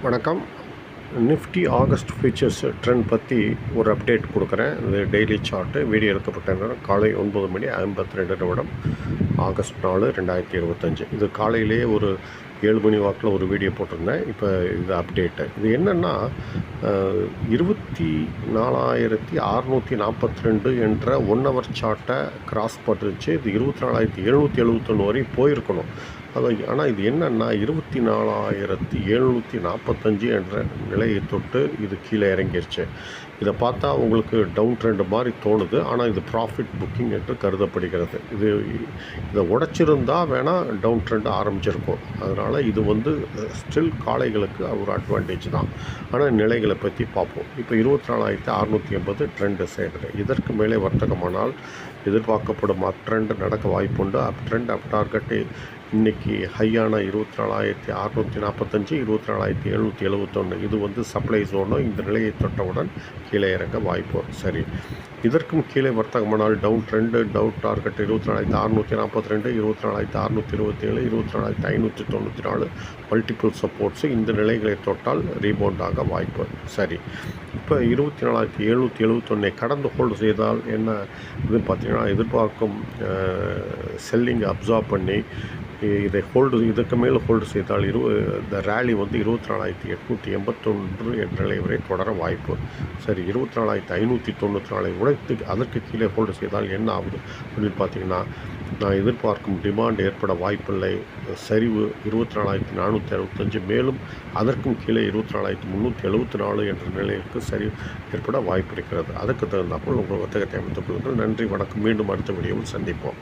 வணக்கம். Nifty August features trend பற்றி ஒரு அப்டேட் கொடுக்குறேன். இது டெய்லி சார்ட்டு. வீடியோ எடுக்கப்பட்ட நேரம் காலை 9:52 ஆகஸ்ட் 4, 2025. இது காலையிலேயே ஒரு 7 மணி வாக்கில் ஒரு வீடியோ போட்டிருந்தேன். இப்போ இது அப்டேட்டு. இது என்னென்னா 24,642 என்ற 1 ஹவர் சார்ட்டை கிராஸ் பண்ணிருச்சு. இது 24,771 வரையும் போயிருக்கணும். ஆனால் இது என்னென்னா 24,745 என்ற நிலையை தொட்டு இது கீழே இறங்கிருச்சு. இதை பார்த்தா உங்களுக்கு டவுன் ட்ரெண்ட் மாதிரி தோணுது. ஆனால் இது ப்ராஃபிட் புக்கிங் என்று கருதப்படுகிறது. இதை உடைச்சிருந்தால் வேணால் டவுன் ட்ரெண்ட் ஆரம்பிச்சிருக்கும். அதனால் இது ஸ்டில் காளைகளுக்கு ஒரு அட்வான்டேஜ் தான். ஆனால் நிலைகளை பற்றி பார்ப்போம். இப்போ 24,680 ட்ரெண்டு சேர்க்குது. இதற்கு மேலே வர்த்தகமானால் எதிர்பார்க்கப்படும் அப் ட்ரெண்ட் நடக்க வாய்ப்புண்டு. அப் ட்ரெண்ட் அப் டார்கெட்டு இன்றைக்கி ஹையான 24,645, 24,771. இது சப்ளை ஜோனோ. இந்த நிலையை தொட்டவுடன் கீழே இறங்க வாய்ப்பு. சரி, இதற்கும் கீழே வர்த்தகமானால் down trend down target 24,642, 24,627, 24,594 multiple supports. இந்த நிலைகளை தொட்டால் ரீபவுண்ட் ஆக வாய்ப்பு. சரி, இப்போ 24,771 கடந்து ஹோல்டு செய்தால் என்ன இது பார்த்திங்கன்னா, எதிர்பார்க்கும் செல்லிங்கை அப்சார்ப் பண்ணி இதை இதற்கு மேலே ஹோல்டு செய்தால் இந்த ரேலி 24,881 என்ற நிலை வரை தொடர வாய்ப்பு. சரி, 24,594 உடைத்து அதற்கு கீழே ஹோல்டு செய்தால் என்ன ஆகுது அப்படின்னு பார்த்தீங்கன்னா, நான் எதிர்பார்க்கும் டிமாண்ட் ஏற்பட வாய்ப்பில்லை. சரிவு 24,465, மேலும் அதற்கும் கீழே 24,374 என்ற நிலைக்கு சரி ஏற்பட வாய்ப்பு இருக்கிறது. அதற்கு தகுந்தாற்போல் உங்கள் வர்த்தகத்தை அமைத்துக் கொள்ளுங்கள். நன்றி, வணக்கம். மீண்டும் அடுத்த வீடியோவில் சந்திப்போம்.